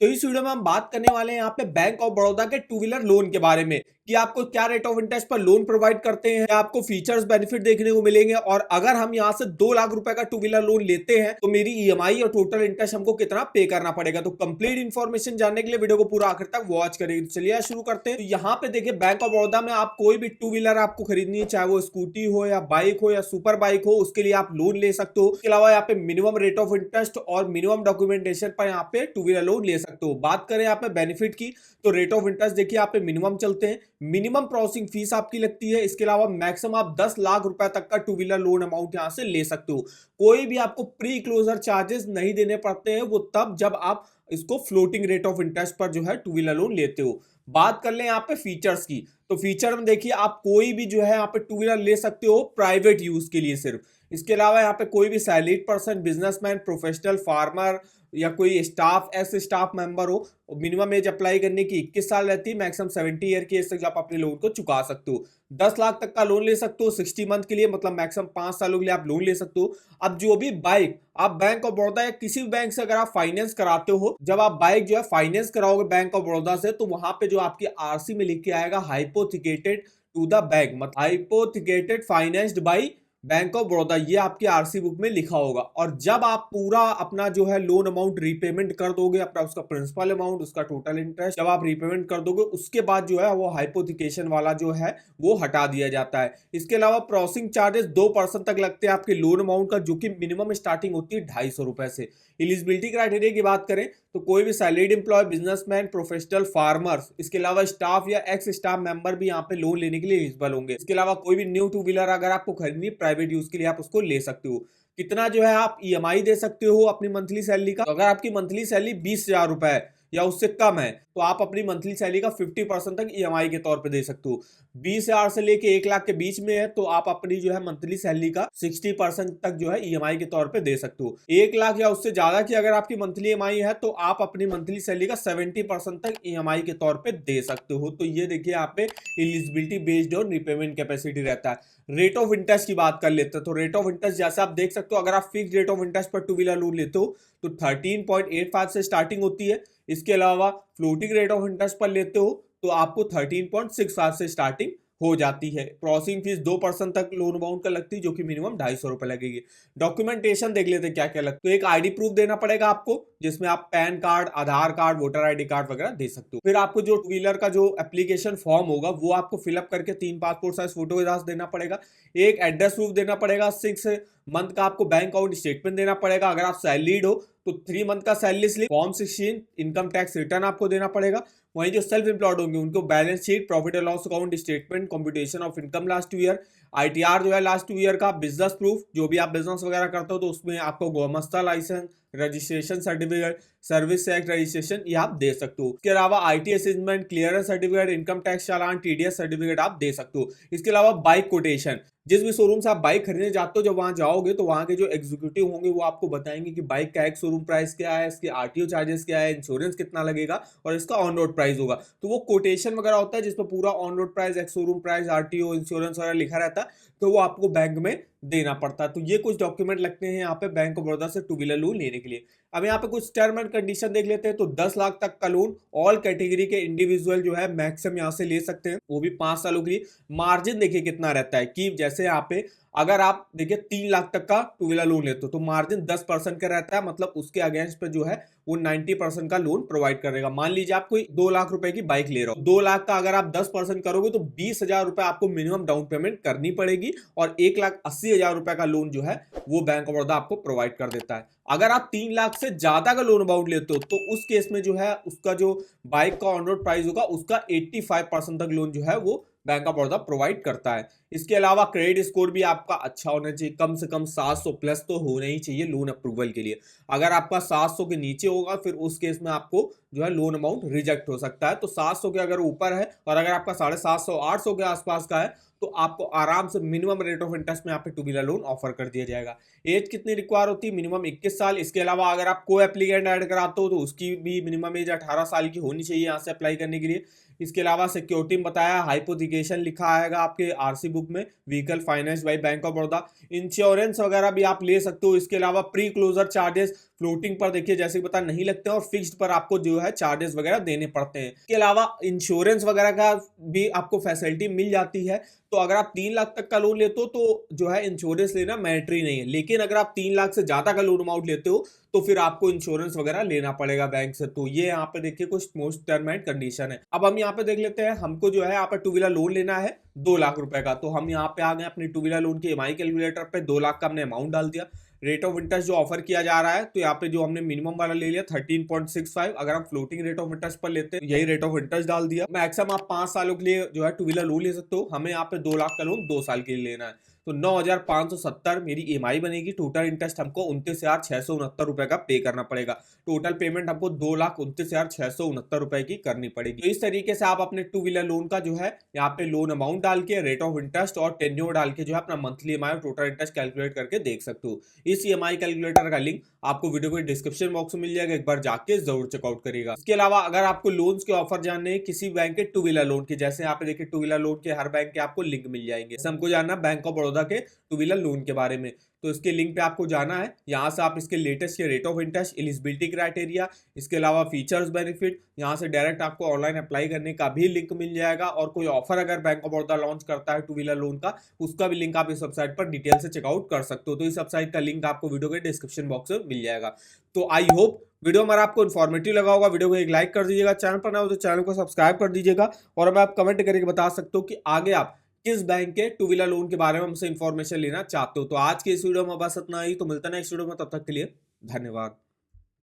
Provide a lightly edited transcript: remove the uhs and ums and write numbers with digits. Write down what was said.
तो इस वीडियो में हम बात करने वाले हैं यहाँ पे बैंक ऑफ बड़ौदा के टू व्हीलर लोन के बारे में कि आपको क्या रेट ऑफ इंटरेस्ट पर लोन प्रोवाइड करते हैं, आपको फीचर्स बेनिफिट देखने को मिलेंगे और अगर हम यहाँ से 2 लाख रुपए का टू व्हीलर लोन लेते हैं तो मेरी ईएमआई और टोटल इंटरेस्ट हमको कितना पे करना पड़ेगा। तो कंप्लीट इन्फॉर्मेशन जानने के लिए वीडियो को पूरा आखिर तक वॉच करेंगे। तो चलिए शुरू करते हैं। तो यहाँ पे देखिए बैंक ऑफ बड़ौदा में आप कोई भी टू व्हीलर आपको खरीदनी है, चाहे वो स्कूटी हो या बाइक हो या सुपर बाइक हो, उसके लिए आप लोन ले सकते हो। इसके अलावा यहाँ पे मिनिमम रेट ऑफ इंटरेस्ट और मिनिमम डॉक्यूमेंटेशन पर यहाँ पे टू व्हीलर लोन ले सकते हो। बात करें यहाँ पे बेनिफिट की तो रेट ऑफ इंटरेस्ट देखिए यहाँ पे मिनिमम चलते हैं, मिनिमम प्रोसेसिंग फीस आपकी लगती है। इसके अलावा मैक्सिमम आप 10 लाख रुपए तक का टू व्हीलर लोन अमाउंट यहां से ले सकते हो। कोई भी आपको प्री क्लोजर चार्जेस नहीं देने पड़ते हैं, वो तब जब आप इसको फ्लोटिंग रेट ऑफ इंटरेस्ट पर जो है टू व्हीलर लोन लेते हो। बात कर ले यहाँ पे फीचर्स की, तो फीचर में देखिए आप कोई भी जो है यहाँ पे टू व्हीलर ले सकते हो प्राइवेट यूज के लिए सिर्फ। इसके अलावा यहाँ पे कोई भी salaried person, businessman, professional, farmer या कोई स्टाफ, एस स्टाफ मेंबर हो, मिनिमम एज अप्लाई करने की 21 साल रहती है, मैक्सिमम 70 ईयर की एज तक आप अपने लोन को चुका सकते हो। 10 लाख तक का लोन ले सकते हो 60 मंथ के लिए, मतलब मैक्सिमम 5 सालों के लिए आप लोन ले सकते हो। अब जो भी बाइक आप बैंक ऑफ बड़ौदा या किसी भी बैंक से अगर आप फाइनेंस कराते हो, जब आप बाइक जो है फाइनेंस कराओगे बैंक ऑफ बड़ौदा से, तो वहां पे जो आपकी आरसी में लिख के आएगा हाइपोथिकेटेड टू द बैंक, मतलब hypothecated financed by bank of Baroda, ये आपकी आरसी बुक में लिखा होगा। और जब आप पूरा अपना जो है लोन अमाउंट रीपेमेंट कर दोगे, अपना उसका प्रिंसिपल अमाउंट, उसका टोटल इंटरेस्ट जब आप रीपेमेंट कर दोगे, उसके बाद जो है वो हाइपोथिकेशन वाला जो है वो हटा दिया जाता है। इसके अलावा प्रोसेसिंग चार्जेस 2% तक लगते हैं आपके लोन अमाउंट का, जो कि मिनिमम स्टार्टिंग होती है 250 रुपए से। एलिजिबिलिटी क्राइटेरिया की बात करें तो कोई भी salaried employee, businessman, professional, farmers, इसके अलावा स्टाफ या एक्स स्टाफ मेंबर भी यहाँ पे लोन लेने के लिए एलिजिबल होंगे। इसके अलावा कोई भी न्यू टू व्हीलर अगर आपको खरीदनी है प्राइवेट यूज के लिए, आप उसको ले सकते हो। कितना जो है आप ईएमआई दे सकते हो अपनी मंथली सैलरी का, तो अगर आपकी मंथली सैलरी 20,000 रुपए है या उससे कम है तो आप अपनी मंथली सैलरी का 50% तक ईएमआई के तौर पे दे सकते हो। 20,000 से लेके 1 लाख के बीच में है तो आप अपनी जो है मंथली सैलरी का 60% तक जो है ईएमआई के तौर पे दे सकते हो। 1 लाख या उससे ज्यादा की अगर आपकी मंथली ईएमआई है तो आप अपनी मंथली सैलरी का 70% तक ईएमआई के तौर पे दे सकते हो। तो ये देखिए यहाँ पे eligibility based on repayment capacity रहता है। रेट ऑफ इंटरेस्ट की बात कर लेते हैं तो रेट ऑफ इंटरेस्ट जैसे आप देख सकते हो, अगर आप फिक्स रेट ऑफ इंटरेस्ट पर टू व्हीलर लोन लेते हो तो 13.85 से स्टार्टिंग होती है। इसके अलावा फ्लोटिंग रेट ऑफ इंटरेस्ट पर लेते हो तो आपको 13.65 से स्टार्टिंग हो जाती है। प्रोसेसिंग फीस 2% तक लोन अमाउंट का लगती है, जो कि मिनिमम 250 रुपए लगेगी। डॉक्यूमेंटेशन देख लेते हैं क्या क्या लगता है। तो एक आईडी प्रूफ देना पड़ेगा आपको, जिसमें आप पैन कार्ड, आधार कार्ड, वोटर आईडी कार्ड वगैरह दे सकते हो। फिर आपको जो टू व्हीलर का जो एप्लीकेशन फॉर्म होगा वो आपको फिलअप करके 3 पासपोर्ट साइज फोटो के साथ देना पड़ेगा। एक एड्रेस प्रूफ देना पड़ेगा, 6 मंथ का आपको बैंक अकाउंट स्टेटमेंट देना पड़ेगा। अगर आप सैलरीड हो तो 3 मंथ का salary slip, form 16 income tax return आपको देना पड़ेगा। वहीं जो सेल्फ एम्प्लॉयड होंगे उनको balance sheet, profit and loss account statement, computation of income last year, ITR जो है लास्ट ईयर का, बिजनेस प्रूफ, जो भी आप बिजनेस वगैरह करते हो तो उसमें आपको गोमस्ता licence, registration certificate, service act registration, ये आप दे सकते हो। इसके अलावा IT assessment, clearance certificate, income tax challan, TDS certificate आप दे सकते हो। इसके अलावा बाइक कोटेशन, जिस भी शोरूम से आप बाइक खरीदने जाते हो, जब वहां जाओगे तो वहां के जो एग्जीक्यूटिव होंगे वो आपको बताएंगे कि बाइक का एक शोरूम प्राइस क्या है, इसके आरटीओ चार्जेस क्या है, इंश्योरेंस कितना लगेगा और इसका ऑन रोड प्राइस होगा। तो वो कोटेशन वगैरह होता है जिसमें पूरा on road price, ex showroom price, RTO, insurance वगैरह लिखा रहता है, तो वो आपको बैंक में देना पड़ता है। तो ये कुछ डॉक्यूमेंट लगते हैं यहाँ पे बैंक ऑफ बड़ौदा से टू व्हीलर लोन लेने के लिए। अब यहाँ पे कुछ टर्म एंड कंडीशन देख लेते हैं। तो 10 लाख तक का लोन ऑल कैटेगरी के इंडिविजुअल जो है मैक्सिमम यहाँ से ले सकते हैं, वो भी 5 सालों के लिए। मार्जिन देखिए कितना रहता है कि जैसे यहाँ पे अगर आप देखिए 3 लाख तक का टू व्हीलर लोन लेते हो तो मार्जिन 10% का रहता है, मतलब उसके अगेंस्ट पे जो है वो 90% का लोन प्रोवाइड करेगा। मान लीजिए आप कोई 2 लाख रुपए की बाइक ले रहे हो, 2 लाख का अगर आप 10% करोगे तो 20,000 रुपए आपको मिनिमम डाउन पेमेंट करनी पड़ेगी और 1,80,000 रुपए का लोन जो है वो बैंक ऑफ बड़ौदा आपको प्रोवाइड कर देता है। अगर आप 3 लाख से ज्यादा का लोन अमाउंट लेते हो तो उस केस में जो है उसका जो बाइक का ऑन रोड प्राइस होगा उसका 85% तक लोन जो है वो बैंक ऑफ बड़ौदा प्रोवाइड करता है। इसके अलावा क्रेडिट स्कोर भी आपका अच्छा होना चाहिए, कम से कम 700 प्लस तो होना ही चाहिए लोन अप्रूवल के लिए। अगर आपका 700 के नीचे होगा फिर उस केस में आपको जो है लोन अमाउंट रिजेक्ट हो सकता है। तो 700 के अगर ऊपर है और अगर आपका 750 800 के आसपास का है तो आपको आराम से मिनिमम रेट ऑफ इंटरेस्ट में यहाँ पे टू व्हीलर लोन ऑफर कर दिया जाएगा। एज कितनी रिक्वायर होती है? मिनिमम 21 साल। इसके अलावा अगर आप को एप्लीकेंट ऐड कराते हो तो उसकी भी मिनिमम एज 18 साल की होनी चाहिए यहाँ से अप्लाई करने के लिए। इसके अलावा सिक्योरिटी में बताया, हाइपोथिकेशन लिखा आएगा आपके आरसी बुक में, vehicle finance by bank of Baroda. Insurance वगैरह भी आप ले सकते हो। इसके अलावा प्री क्लोजर चार्जेस फ्लोटिंग पर देखिए जैसे कि पता नहीं लगते हैं, और फिक्स्ड पर आपको जो है चार्जेस वगैरह देने पड़ते हैं। इसके अलावा इंश्योरेंस वगैरह का भी आपको फैसिलिटी मिल जाती है। तो अगर आप 3 लाख तक का लोन लेते हो तो जो है इंश्योरेंस लेना मैंडेटरी नहीं है, लेकिन अगर आप 3 लाख से ज्यादा का लोन अमाउंट लेते हो तो फिर आपको इंश्योरेंस वगैरह लेना पड़ेगा बैंक से। तो ये यहाँ पे देखिए कुछ मोस्ट टर्म एंड कंडीशन है। अब हम यहाँ पे देख लेते हैं, हमको जो है यहाँ पे टू व्हीलर लोन लेना है 2 लाख रुपए का। तो हम यहाँ पे आ गए अपने टू व्हीलर लोन की EMI कैलकुलेटर पे, 2 लाख का हमने अमाउंट डाल दिया। रेट ऑफ इंटरेस्ट जो ऑफर किया जा रहा है, तो यहाँ पे जो हमने मिनिमम वाला ले लिया 13.65, अगर हम फ्लोटिंग रेट ऑफ इंटरेस्ट पर लेते हैं यही रेट ऑफ इंटरेस्ट डाल दिया। मैक्सिमम आप 5 सालों के लिए जो है टू व्हीलर लोन ले सकते हो। हमें यहाँ पे 2 लाख का लोन 2 साल के लिए लेना है, तो 9,570 मेरी EMI बनेगी। टोटल इंटरेस्ट हमको 29,669 रुपए का पे करना पड़ेगा। टोटल पेमेंट हमको 2,29,669 रुपए की करनी पड़ेगी। तो इस तरीके से आप अपने टू व्हीलर लोन का जो है यहाँ पे लोन अमाउंट डाल के, रेट ऑफ इंटरेस्ट और टेन्योर डाल के जो है अपना मंथली EMI और टोटल इंटरेस्ट कैलकुलेट करके देख सकते हो। इस EMI कैलकुलेटर का लिंक आपको वीडियो के डिस्क्रिप्शन बॉक्स में मिल जाएगा, एक बार जाके जरूर चेकआउट करिएगा। इसके अलावा अगर आपको लोन्स के ऑफर जानने हैं किसी बैंक के टू व्हीलर लोन के, जैसे यहाँ पे देखिए टू व्हीलर लोन के हर बैंक के आपको लिंक मिल जाएंगे। हमको जानना बैंक ऑफ बड़ौदा के टू व्हीलर लोन के बारे में, तो इसके लिंक पे आपको जाना है। यहाँ से आप इसके लेटेस्ट के rate of interest, eligibility criteria, इसके अलावा फीचर्स, बेनिफिट, यहाँ से डायरेक्ट आपको ऑनलाइन अप्लाई करने का भी लिंक मिल जाएगा। और कोई ऑफर अगर बैंक ऑफ बड़ौदा लॉन्च करता है टू व्हीलर लोन का, उसका भी लिंक आप इस वेबसाइट पर डिटेल से चेकआउट कर सकते हो। तो इस वेबसाइट का लिंक आपको वीडियो के डिस्क्रिप्शन बॉक्स में मिल जाएगा। तो आई होप वीडियो हमारा आपको इन्फॉर्मेटिव लगा होगा। वीडियो को एक लाइक कर दीजिएगा, चैनल पर ना हो तो चैनल को सब्सक्राइब कर दीजिएगा, और हमें आप कमेंट करके बता सकते हो कि आगे आप किस बैंक के टू व्हीलर लोन के बारे में हमसे इंफॉर्मेशन लेना चाहते हो। तो आज के इस वीडियो में बस इतना ही, तो मिलता है नेक्स्ट वीडियो में, तब तक के लिए धन्यवाद।